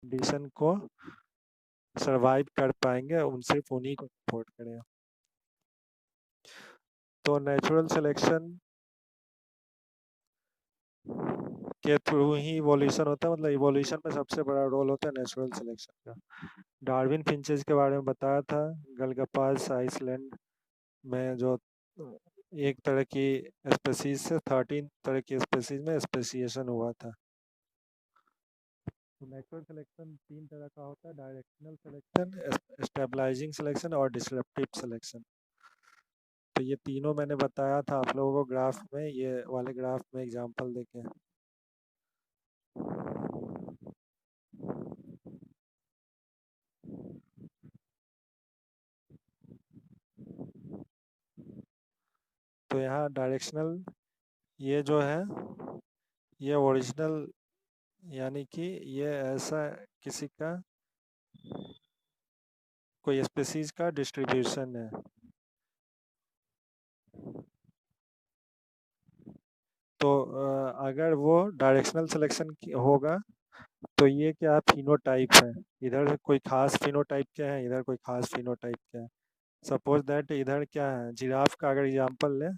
Condition को survive कर पाएंगे, उन सिर्फ उन्हीं को सपोर्ट करेगा। तो नेचुरल सिलेक्शन के थ्रू ही इवोल्यूशन होता है, मतलब इवोल्यूशन में सबसे बड़ा रोल होता है नेचुरल सिलेक्शन का। डार्विन फिंचेस के बारे में बताया था, गलगपास आइसलैंड में जो एक तरह की स्पेसीज से 13 तरह की स्पेसीज में स्पेसिएशन हुआ था। तो नेचुरल सिलेक्शन 3 तरह का होता है, डायरेक्शनल सिलेक्शन, स्टेबलाइजिंग सिलेक्शन और डिसरप्टिव सिलेक्शन। तो ये तीनों मैंने बताया था आप लोगों को ग्राफ में, ये वाले ग्राफ में एग्जांपल देके। तो यहाँ डायरेक्शनल ये जो है ये ओरिजिनल, यानी कि ये ऐसा किसी का कोई स्पीसीज का डिस्ट्रीब्यूशन है। तो अगर वो डायरेक्शनल सिलेक्शन होगा तो ये क्या फिनोटाइप है, इधर कोई खास फिनोटाइप के हैं, इधर कोई खास फिनोटाइप के हैं। सपोज दैट इधर क्या है, जिराफ का अगर एग्जांपल लें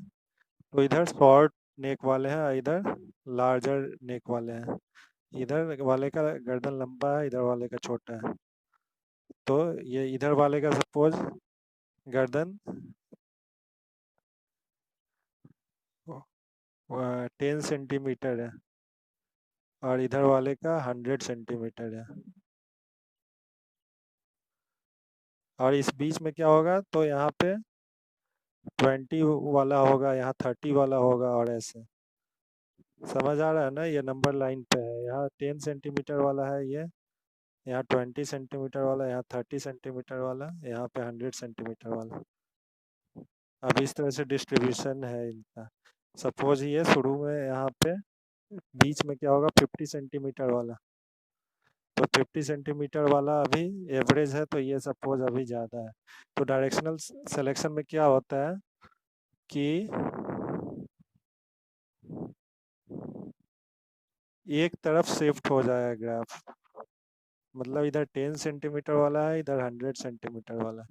तो इधर शॉर्ट नेक वाले हैं और इधर लार्जर नेक वाले हैं। इधर वाले का गर्दन लंबा है, इधर वाले का छोटा है। तो ये इधर वाले का सपोज गर्दन 10 सेंटीमीटर है और इधर वाले का 100 सेंटीमीटर है। और इस बीच में क्या होगा, तो यहाँ पे 20 वाला होगा, यहाँ 30 वाला होगा, और ऐसे समझ आ रहा है ना। ये नंबर लाइन पे है, यहाँ 10 सेंटीमीटर वाला है ये, यहाँ 20 सेंटीमीटर वाला, यहाँ 30 सेंटीमीटर वाला, यहाँ पे 100 सेंटीमीटर वाला। अब इस तरह से डिस्ट्रीब्यूशन है इनका। सपोज ये शुरू में यहाँ पे बीच में क्या होगा 50 सेंटीमीटर वाला, तो 50 सेंटीमीटर वाला अभी एवरेज है, तो ये सपोज अभी ज़्यादा है। तो डायरेक्शनल सिलेक्शन में क्या होता है कि एक तरफ शिफ्ट हो जाएगा ग्राफ, मतलब इधर 10 सेंटीमीटर वाला है, इधर 100 सेंटीमीटर वाला है।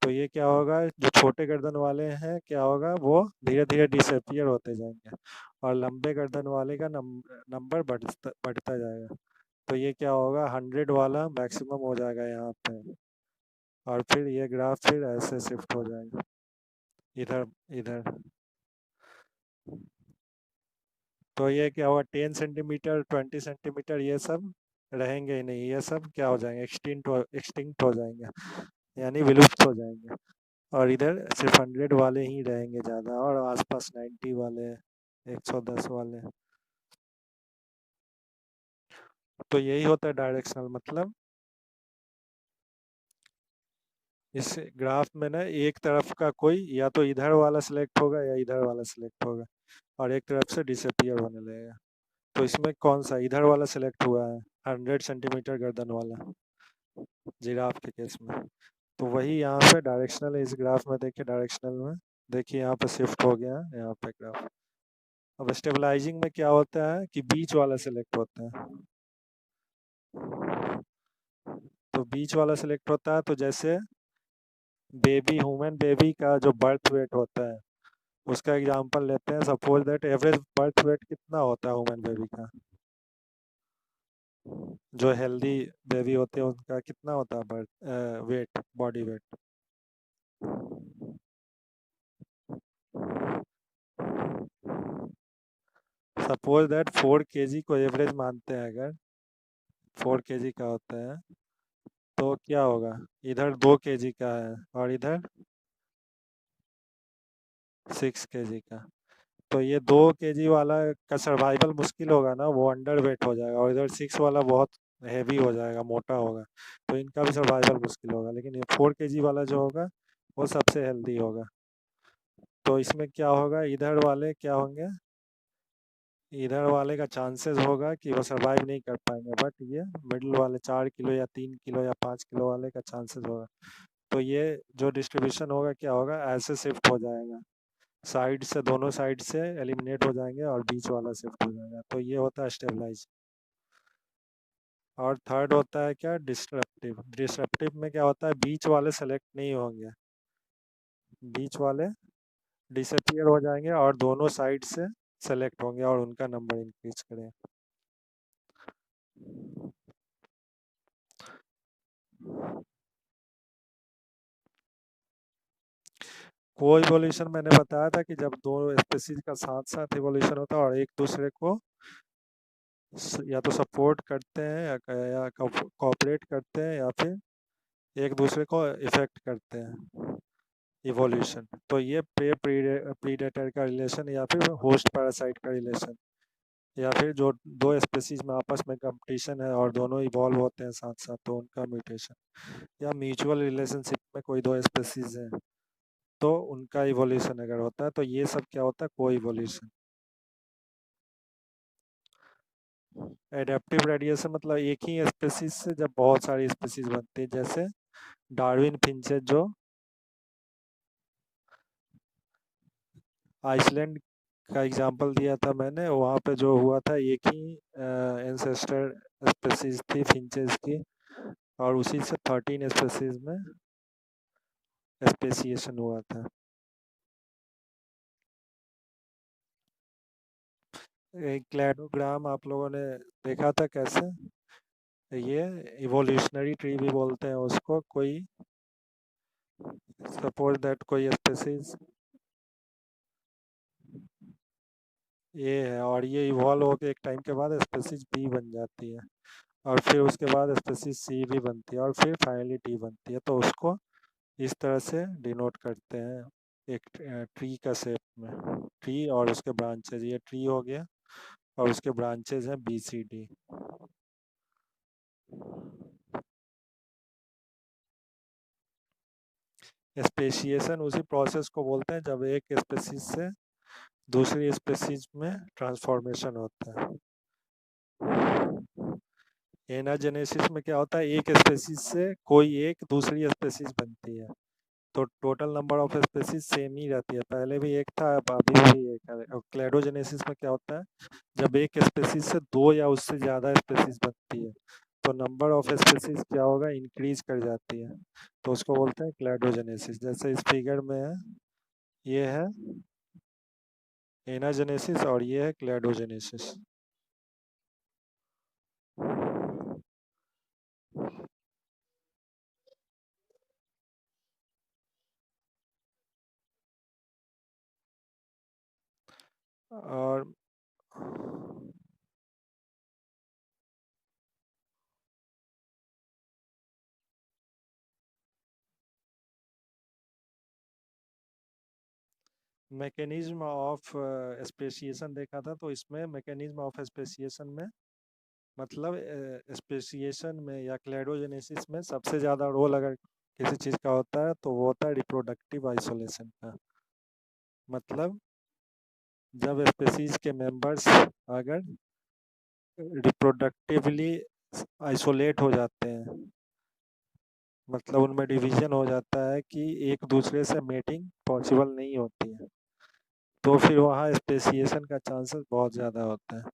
तो ये क्या होगा, जो छोटे गर्दन वाले हैं क्या होगा, वो धीरे धीरे डिसअपियर होते जाएंगे और लंबे गर्दन वाले का नंबर बढ़ता बढ़ता जाएगा। तो ये क्या होगा, 100 वाला मैक्सिमम हो जाएगा यहाँ पे, और फिर ये ग्राफ फिर ऐसे शिफ्ट हो जाएगा इधर इधर। तो ये क्या होगा, 10 सेंटीमीटर 20 सेंटीमीटर ये सब रहेंगे ही नहीं, ये सब क्या हो जाएंगे, एक्सटिंक्ट हो जाएंगे, यानी विलुप्त हो जाएंगे। और इधर सिर्फ 100 वाले ही रहेंगे ज़्यादा, और आसपास 90 वाले, 110 वाले। तो यही होता है डायरेक्शनल, मतलब इस ग्राफ में ना एक तरफ का कोई या तो इधर वाला सिलेक्ट होगा या इधर वाला सिलेक्ट होगा, और एक तरफ से डिसअपियर होने लगेगा। तो इसमें कौन सा इधर वाला सिलेक्ट हुआ है, 100 सेंटीमीटर गर्दन वाला जिराफ के केस में। तो वही यहाँ पे डायरेक्शनल, इस ग्राफ में देखिए, डायरेक्शनल में देखिए यहाँ पे शिफ्ट हो गया है यहाँ पे ग्राफ। अब स्टेबलाइजिंग में क्या होता है कि बीच वाला सिलेक्ट होता है। तो बीच वाला सिलेक्ट होता है, तो जैसे बेबी, ह्यूमन बेबी का जो बर्थ वेट होता है उसका एग्जांपल लेते हैं। Suppose that average birth weight कितना होता है ह्यूमन बेबी का, जो हेल्दी बेबी होते हैं उनका कितना होता है birth weight, body weight. Suppose that 4 kg को एवरेज मानते हैं, अगर 4 kg का होता है तो क्या होगा, इधर 2 kg का है और इधर 6 kg का। तो ये 2 kg वाला का सर्वाइवल मुश्किल होगा ना, वो अंडर वेट हो जाएगा, और इधर 6 वाला बहुत हैवी हो जाएगा, मोटा होगा, तो इनका भी सर्वाइवल मुश्किल होगा। लेकिन ये 4 kg वाला जो होगा वो सबसे हेल्दी होगा। तो इसमें क्या होगा, इधर वाले क्या होंगे, इधर वाले का चांसेस होगा कि वो सरवाइव नहीं कर पाएंगे, बट ये मिडिल वाले 4 किलो या 3 किलो या 5 किलो वाले का चांसेस होगा। तो ये जो डिस्ट्रीब्यूशन होगा क्या होगा, ऐसे शिफ्ट हो जाएगा, साइड से, दोनों साइड से एलिमिनेट हो जाएंगे और बीच वाला शिफ्ट हो जाएगा। तो ये होता है स्टेबलाइज। और थर्ड होता है क्या, डिस्ट्रप्टिव। डिस्ट्रप्टिव में क्या होता है, बीच वाले सेलेक्ट नहीं होंगे, बीच वाले डिसअपियर हो जाएंगे और दोनों साइड से सेलेक्ट होंगे और उनका नंबर इंक्रीज करें। को इवोल्यूशन मैंने बताया था कि जब दो स्पीसीज का साथ साथ इवोल्यूशन होता है और एक दूसरे को या तो सपोर्ट करते हैं या कोऑपरेट करते हैं या फिर एक दूसरे को इफेक्ट करते हैं, इवोल्यूशन। तो ये प्रीडेटर का रिलेशन या फिर होस्ट पैरासाइट का रिलेशन, या फिर जो दो स्पीसीज में आपस में कंपटीशन है और दोनों इवॉल्व होते हैं साथ साथ तो उनका म्यूटेशन, या म्यूचुअल रिलेशनशिप में कोई दो स्पीसीज हैं तो उनका इवोल्यूशन अगर होता है तो ये सब क्या होता है, को इवोल्यूशन। एडेप्टिव रेडिएशन मतलब एक ही स्पीसीज से जब बहुत सारी स्पीसीज बनती है, जैसे डार्विन फिंचेस जो आइसलैंड का एग्जांपल दिया था मैंने, वहाँ पे जो हुआ था एक ही एंसेस्टर स्पीसीज थी फिंचेस की, और उसी से 13 स्पीसीज में स्पेसिएशन हुआ था। एक क्लैडोग्राम आप लोगों ने देखा था कैसे, ये इवोल्यूशनरी ट्री भी बोलते हैं उसको। कोई सपोज दैट कोई स्पीसीज ए है और ये इवॉल्व होकर एक टाइम के बाद स्पीसीज बी बन जाती है, और फिर उसके बाद स्पीसीज सी भी बनती है और फिर फाइनली डी बनती है, तो उसको इस तरह से डिनोट करते हैं एक ट्री का शेप में। ट्री और उसके ब्रांचेज, ये ट्री हो गया और उसके ब्रांचेज हैं बी सी डी। स्पेशिएशन उसी प्रोसेस को बोलते हैं जब एक स्पीसीज से दूसरी स्पीसीज में ट्रांसफॉर्मेशन होता है। एनाजेनेसिस में क्या होता है, एक स्पीसीज से कोई एक दूसरी स्पीसीज बनती है, तो total number of species same ही रहती है, पहले भी एक था अब अभी भी एक है। और क्लेडोजेनेसिस में क्या होता है, जब एक स्पीसीज से दो या उससे ज़्यादा स्पीसीज बनती है तो नंबर ऑफ स्पीसीज क्या होगा, इंक्रीज कर जाती है, तो उसको बोलते हैं क्लेडोजेनेसिस। जैसे इस फिगर में है, ये है एनाजेनेसिस और ये है क्लेडोजेनेसिस। और मैकेनिज्म ऑफ स्पेसिएशन देखा था, तो इसमें मैकेनिज्म ऑफ स्पेसिएशन में मतलब स्पेसिएशन में या क्लेडोजेनेसिस में सबसे ज़्यादा रोल अगर किसी चीज़ का होता है तो वो होता है रिप्रोडक्टिव आइसोलेशन का। मतलब जब स्पेसीज के मेंबर्स अगर रिप्रोडक्टिवली आइसोलेट हो जाते हैं, मतलब उनमें डिवीजन हो जाता है कि एक दूसरे से मेटिंग पॉसिबल नहीं होती है, तो फिर वहाँ स्पेसिएशन का चांसेस बहुत ज़्यादा होता है।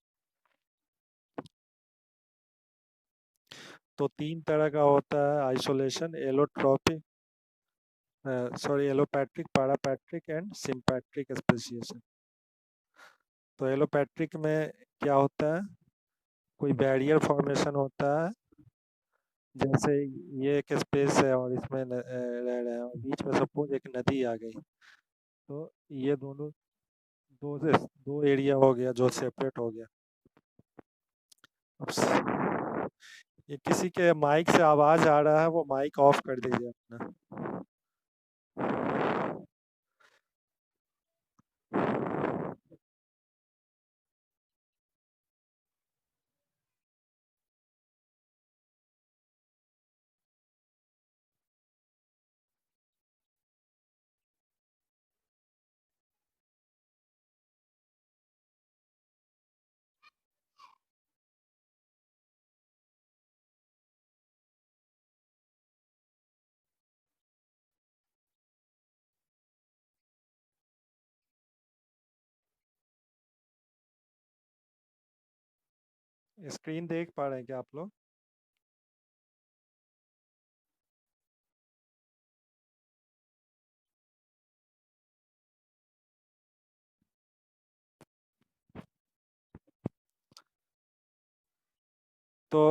तो तीन तरह का होता है isolation, allotropic, sorry allopatric, पैरापैट्रिक and sympatric speciation. तो एलोपैट्रिक में क्या होता है, कोई बैरियर फॉर्मेशन होता है, जैसे ये एक स्पेस है और इसमें रह रहे हैं और बीच में सपोज एक नदी आ गई, तो ये दोनों दो एरिया हो गया जो सेपरेट हो गया। अब ये किसी के माइक से आवाज आ रहा है, वो माइक ऑफ कर दीजिए अपना। स्क्रीन देख पा रहे हैं क्या आप लोग? तो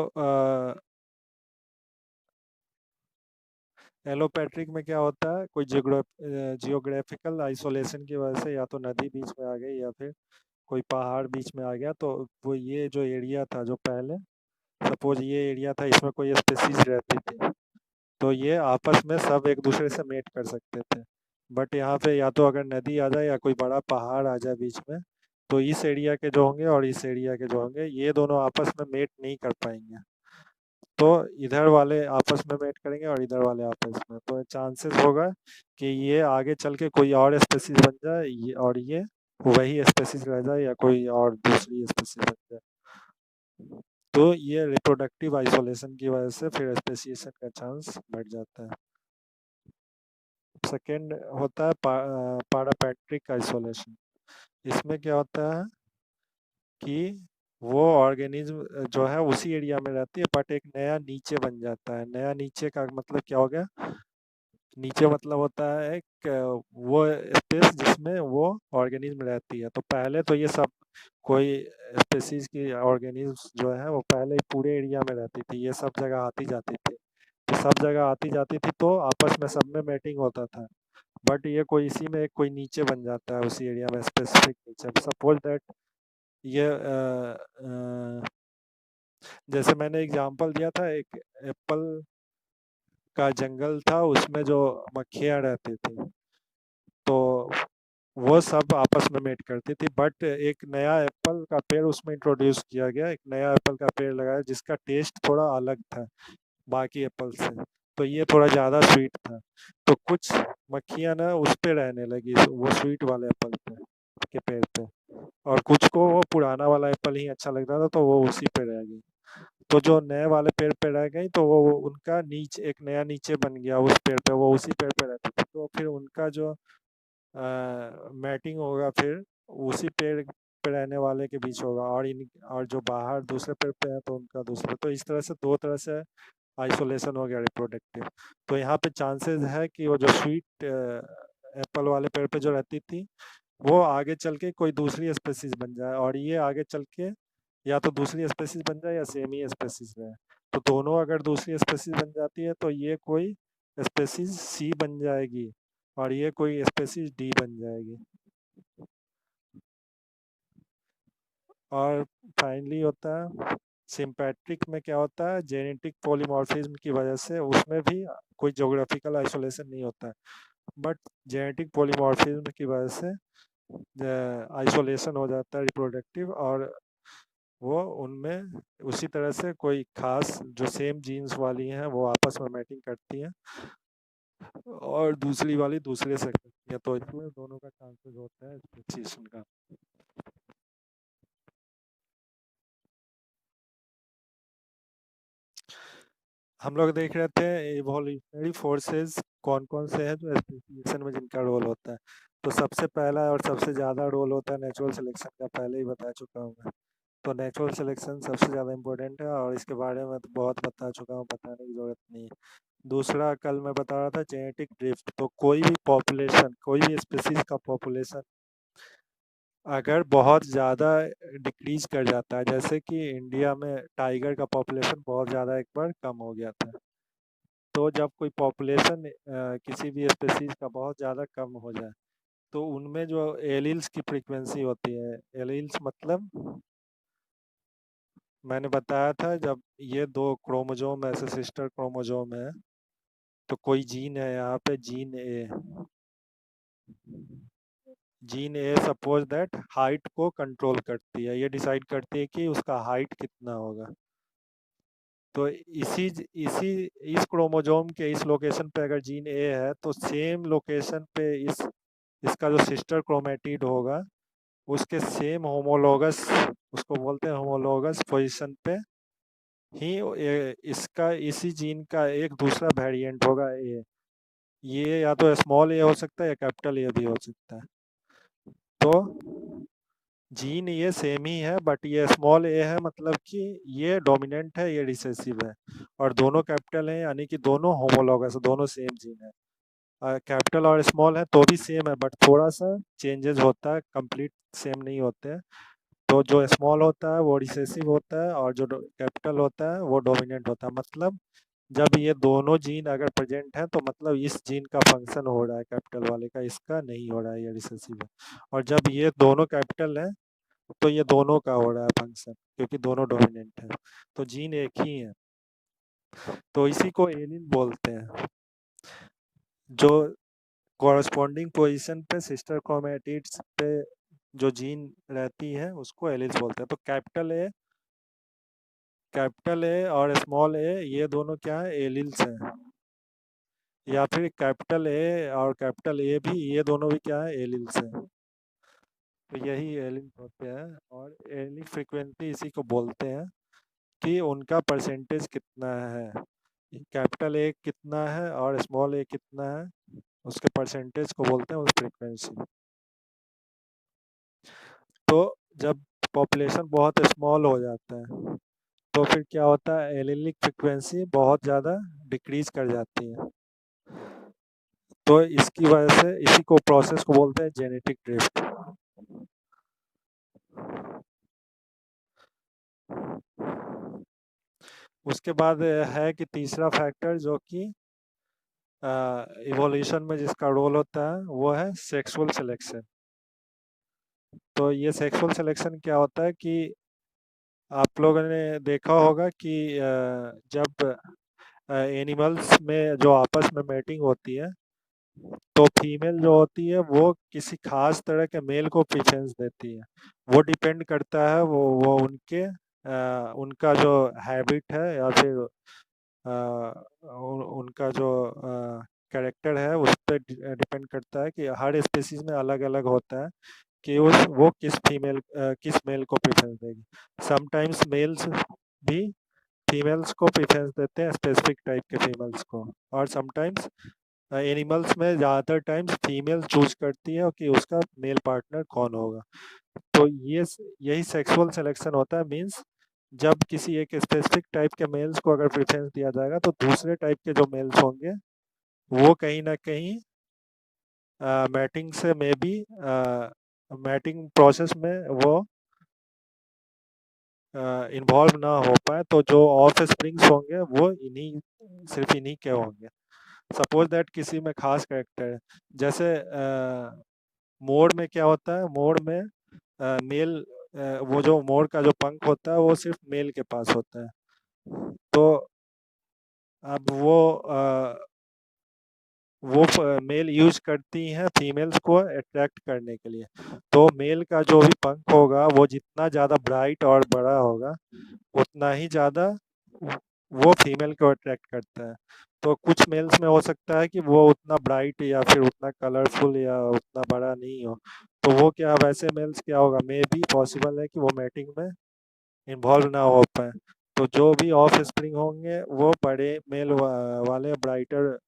एलोपैट्रिक में क्या होता है, कोई जियोग्राफिकल आइसोलेशन की वजह से या तो नदी बीच में आ गई या फिर कोई पहाड़ बीच में आ गया, तो वो ये जो एरिया था जो पहले, सपोज ये एरिया था, इसमें कोई स्पेसीज रहती थी, तो ये आपस में सब एक दूसरे से मेट कर सकते थे। बट यहाँ पे या तो अगर नदी आ जाए या कोई बड़ा पहाड़ आ जाए बीच में, तो इस एरिया के जो होंगे और इस एरिया के जो होंगे ये दोनों आपस में मेट नहीं कर पाएंगे। तो इधर वाले आपस में मेट करेंगे और इधर वाले आपस में, तो चांसेस होगा कि ये आगे चल के कोई और स्पेसीज बन जाए, और ये वही स्पेसीज रह जाए या कोई और दूसरी स्पेसीज बन जाए। तो ये रिप्रोडक्टिव आइसोलेशन की वजह से फिर स्पेसिएशन का चांस बढ़ जाता है। सेकेंड होता है पारापैट्रिक आइसोलेशन। इसमें क्या होता है कि वो ऑर्गेनिज्म जो है उसी एरिया में रहती है, बट एक नया नीचे बन जाता है। नया नीचे का मतलब क्या हो गया, नीचे मतलब होता है एक वो स्पेस जिसमें वो ऑर्गेनिज्म रहती है। तो पहले तो ये सब कोई स्पेसीज की ऑर्गेनिज्म जो है वो पहले ही पूरे एरिया में रहती थी, ये सब जगह आती जाती थी, तो सब जगह आती जाती थी तो आपस में सब में मैटिंग होता था। बट ये कोई इसी में एक कोई नीचे बन जाता है उसी एरिया में, स्पेसिफिक नीचे। सपोज दैट ये जैसे मैंने एग्जांपल दिया था, एक एप्पल का जंगल था, उसमें जो मक्खियाँ रहती थी, तो वो सब आपस में मेट करती थी। बट एक नया एप्पल का पेड़ उसमें इंट्रोड्यूस किया गया, एक नया एप्पल का पेड़ लगाया जिसका टेस्ट थोड़ा अलग था बाकी एप्पल से, तो ये थोड़ा ज़्यादा स्वीट था। तो कुछ मक्खियाँ ना उस पे रहने लगी, वो स्वीट वाले एप्पल पे के पेड़ पे, और कुछ को वो पुराना वाला एप्पल ही अच्छा लगता था तो वो उसी पे रह गई। तो जो नए वाले पेड़ पे रह गई तो वो उनका नीचे एक नया नीचे बन गया उस पेड़ पे, वो उसी पेड़ पे रहती थी, तो फिर उनका जो मैटिंग होगा फिर उसी पेड़ पे रहने वाले के बीच होगा, और जो बाहर दूसरे पेड़ पे है तो उनका दूसरे। तो इस तरह से दो तरह से आइसोलेशन हो गया रिप्रोडक्टिव। तो यहाँ पे चांसेस है कि वो जो स्वीट एप्पल वाले पेड़ पे जो रहती थी वो आगे चल के कोई दूसरी स्पेसीज बन जाए, और ये आगे चल के या तो दूसरी स्पेसीज बन जाए या सेम ही स्पेसीज रहे। तो दोनों अगर दूसरी स्पेसीज बन जाती है तो ये कोई स्पेसीज सी बन जाएगी और ये कोई स्पेसीज डी बन जाएगी। और फाइनली होता है सिम्पैट्रिक में, क्या होता है जेनेटिक पॉलीमॉर्फिज्म की वजह से उसमें भी कोई ज्योग्राफिकल आइसोलेशन नहीं होता है, बट जेनेटिक पॉलीमॉर्फिज्म की वजह से आइसोलेशन हो जाता है रिप्रोडक्टिव, और वो उनमें उसी तरह से कोई खास जो सेम जीन्स वाली हैं वो आपस में मैटिंग करती हैं और दूसरी वाली दूसरे से करती है, तो इसमें दोनों का चांसेस होता है स्पेसिएशन का। हम लोग देख रहे थे इवोल्यूशनरी फोर्सेस कौन कौन से हैं जो स्पेसिएशन में जिनका रोल होता है। तो सबसे पहला और सबसे ज़्यादा रोल होता है नेचुरल सिलेक्शन का, पहले ही बता चुका हूँ मैं। तो नेचुरल सिलेक्शन सबसे ज़्यादा इम्पोर्टेंट है और इसके बारे में तो बहुत बता चुका हूँ, बताने की ज़रूरत नहीं है। दूसरा कल मैं बता रहा था जेनेटिक ड्रिफ्ट। तो कोई भी पॉपुलेशन, कोई भी स्पीसीज का पॉपुलेशन अगर बहुत ज़्यादा डिक्रीज कर जाता है, जैसे कि इंडिया में टाइगर का पॉपुलेशन बहुत ज़्यादा एक बार कम हो गया था, तो जब कोई पॉपुलेशन किसी भी स्पीसीज का बहुत ज़्यादा कम हो जाए तो उनमें जो एलील्स की फ्रीक्वेंसी होती है, एलील्स मतलब मैंने बताया था जब ये दो क्रोमोजोम ऐसे सिस्टर क्रोमोजोम है, तो कोई जीन है यहाँ पे, gene A, gene A suppose that height को कंट्रोल करती है, ये डिसाइड करती है कि उसका हाइट कितना होगा। तो इसी इस क्रोमोजोम के इस लोकेशन पे अगर जीन ए है तो सेम लोकेशन पे इसका जो सिस्टर क्रोमेटिड होगा उसके सेम होमोलोगस, उसको बोलते हैं होमोलोगस पोजीशन पे ही इसका इसी जीन का एक दूसरा वेरिएंट होगा ए। ये या तो स्मॉल ए हो सकता है या कैपिटल ए भी हो सकता है। तो जीन ये सेम ही है, बट ये स्मॉल ए है मतलब कि ये डोमिनेंट है, ये रिसेसिव है, और दोनों कैपिटल हैं यानी कि दोनों होमोलॉगस, दोनों सेम जीन है। कैपिटल और स्मॉल है तो भी सेम है, बट थोड़ा सा चेंजेस होता है, कंप्लीट सेम नहीं होते हैं। तो जो स्मॉल होता है वो रिसेसिव होता है और जो कैपिटल होता है वो डोमिनेंट होता है। मतलब जब ये दोनों जीन अगर प्रेजेंट हैं तो मतलब इस जीन का फंक्शन हो रहा है कैपिटल वाले का, इसका नहीं हो रहा है, ये रिसेसिव है। और जब ये दोनों कैपिटल हैं तो ये दोनों का हो रहा है फंक्शन, क्योंकि दोनों डोमिनेंट है, तो जीन एक ही है। तो इसी को एलिन बोलते हैं। जो कॉरस्पॉन्डिंग पोजीशन पे सिस्टर क्रोमेटिड्स पे जो जीन रहती है उसको एलिस बोलते हैं। तो कैपिटल ए और स्मॉल ए ये दोनों क्या है, एलिल्स हैं। या फिर कैपिटल ए और कैपिटल ए भी, ये दोनों भी क्या है, एलिल्स हैं। तो यही एलिल्स होते हैं। और एलिल फ्रीक्वेंसी इसी को बोलते हैं कि उनका परसेंटेज कितना है, कैपिटल ए कितना है और स्मॉल ए कितना है, उसके परसेंटेज को बोलते हैं उस फ्रीक्वेंसी। तो जब पॉपुलेशन बहुत स्मॉल हो जाता है तो फिर क्या होता है, एलिलिक फ्रीक्वेंसी बहुत ज़्यादा डिक्रीज कर जाती है। तो इसकी वजह से इसी को प्रोसेस को बोलते हैं जेनेटिक ड्रिफ्ट। उसके बाद है कि तीसरा फैक्टर जो कि इवोल्यूशन में जिसका रोल होता है वो है सेक्सुअल सिलेक्शन। तो ये सेक्सुअल सिलेक्शन क्या होता है कि आप लोगों ने देखा होगा कि जब एनिमल्स में जो आपस में मैटिंग होती है तो फीमेल जो होती है वो किसी खास तरह के मेल को प्रेफरेंस देती है। वो डिपेंड करता है वो उनके उनका जो हैबिट है या फिर उनका जो कैरेक्टर है उस पर डिपेंड करता है कि हर स्पीसीज में अलग अलग होता है कि वो किस मेल को प्रेफरेंस देगी। समटाइम्स मेल्स भी फीमेल्स को प्रेफरेंस देते हैं, स्पेसिफिक टाइप के फीमेल्स को। और समटाइम्स एनिमल्स में ज़्यादातर टाइम्स फीमेल चूज करती है कि उसका मेल पार्टनर कौन होगा। तो यही सेक्सुअल सिलेक्शन होता है। मींस जब किसी एक स्पेसिफिक टाइप के मेल्स को अगर प्रेफरेंस दिया जाएगा तो दूसरे टाइप के जो मेल्स होंगे वो कहीं ना कहीं मैटिंग से मे बी मैटिंग प्रोसेस में वो इन्वॉल्व ना हो पाए, तो जो ऑफ स्प्रिंग्स होंगे वो सिर्फ इन्हीं के होंगे। सपोज दैट किसी में खास कैरेक्टर है, जैसे मोर में क्या होता है, मोर में मेल वो जो मोर का जो पंख होता है वो सिर्फ मेल के पास होता है। तो अब वो मेल यूज करती हैं फीमेल्स को अट्रैक्ट करने के लिए। तो मेल का जो भी पंख होगा वो जितना ज़्यादा ब्राइट और बड़ा होगा उतना ही ज़्यादा वो फीमेल को अट्रैक्ट करता है। तो कुछ मेल्स में हो सकता है कि वो उतना ब्राइट या फिर उतना कलरफुल या उतना बड़ा नहीं हो, तो वो क्या, वैसे मेल्स क्या होगा, मे बी पॉसिबल है कि वो मैटिंग में इन्वॉल्व ना हो पाए। तो जो भी ऑफ स्प्रिंग होंगे वो बड़े मेल वाले ब्राइटर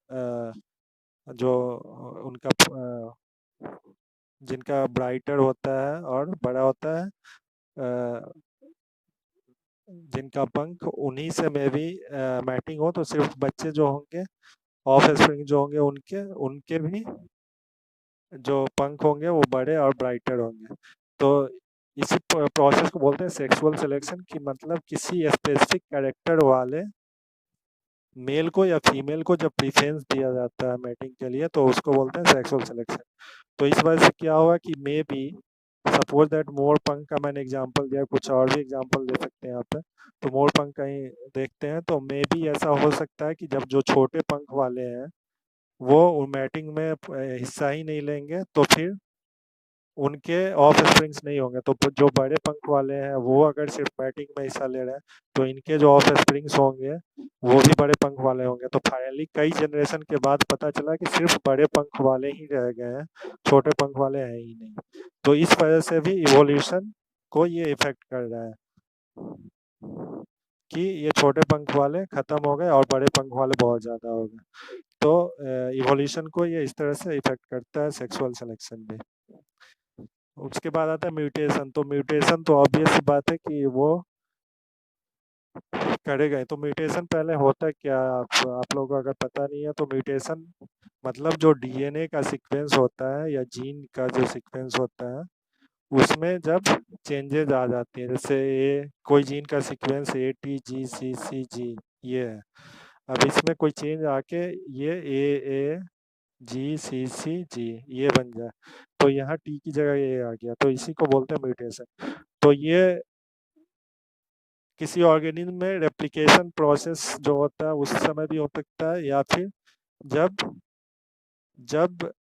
जो उनका जिनका ब्राइटर होता है और बड़ा होता है, जिनका पंख उन्हीं से में भी मैटिंग हो, तो सिर्फ बच्चे जो होंगे ऑफ स्प्रिंग जो होंगे उनके उनके भी जो पंख होंगे वो बड़े और ब्राइटर होंगे। तो इसी प्रोसेस को बोलते हैं सेक्सुअल सिलेक्शन, की मतलब किसी स्पेसिफिक कैरेक्टर वाले मेल को या फीमेल को जब प्रीफरेंस दिया जाता है मैटिंग के लिए तो उसको बोलते हैं सेक्सुअल सिलेक्शन। तो इस वजह से क्या हुआ कि may be suppose that more पंख का मैंने एग्जांपल दिया, कुछ और भी एग्जांपल दे सकते हैं यहाँ पे। तो मोर पंख कहीं देखते हैं तो मे बी ऐसा हो सकता है कि जब जो छोटे पंख वाले हैं वो मैटिंग में हिस्सा ही नहीं लेंगे तो फिर उनके ऑफ स्प्रिंग्स नहीं होंगे। तो जो बड़े पंख वाले हैं वो अगर सिर्फ बैटिंग में हिस्सा ले रहे हैं तो इनके जो ऑफ स्प्रिंग्स होंगे वो भी बड़े पंख वाले होंगे। तो फाइनली कई जनरेशन के बाद पता चला कि सिर्फ बड़े पंख वाले ही रह गए हैं, छोटे पंख वाले हैं ही नहीं। तो इस वजह से भी इवोल्यूशन को ये इफेक्ट कर रहा है कि ये छोटे पंख वाले खत्म हो गए और बड़े पंख वाले बहुत ज़्यादा हो गए। तो इवोल्यूशन को ये इस तरह से इफेक्ट करता है, सेक्सुअल सिलेक्शन भी। उसके बाद आता है म्यूटेशन। तो म्यूटेशन तो ऑब्वियस सी बात है कि वो करेगा ही। तो म्यूटेशन पहले होता है क्या, आप लोगों को अगर पता नहीं है तो म्यूटेशन मतलब जो डीएनए का सीक्वेंस होता है या जीन का जो सीक्वेंस होता है उसमें जब चेंजेस आ जाती हैं, जैसे ए कोई जीन का सीक्वेंस ATGCCG ये है। अब इसमें कोई चेंज आके ये AAGCCG ये बन जाए, तो यहाँ टी की जगह ए आ गया, तो इसी को बोलते हैं म्यूटेशन। तो ये किसी ऑर्गेनिज्म में रेप्लिकेशन प्रोसेस जो होता है उस समय भी हो सकता है, या फिर जब जब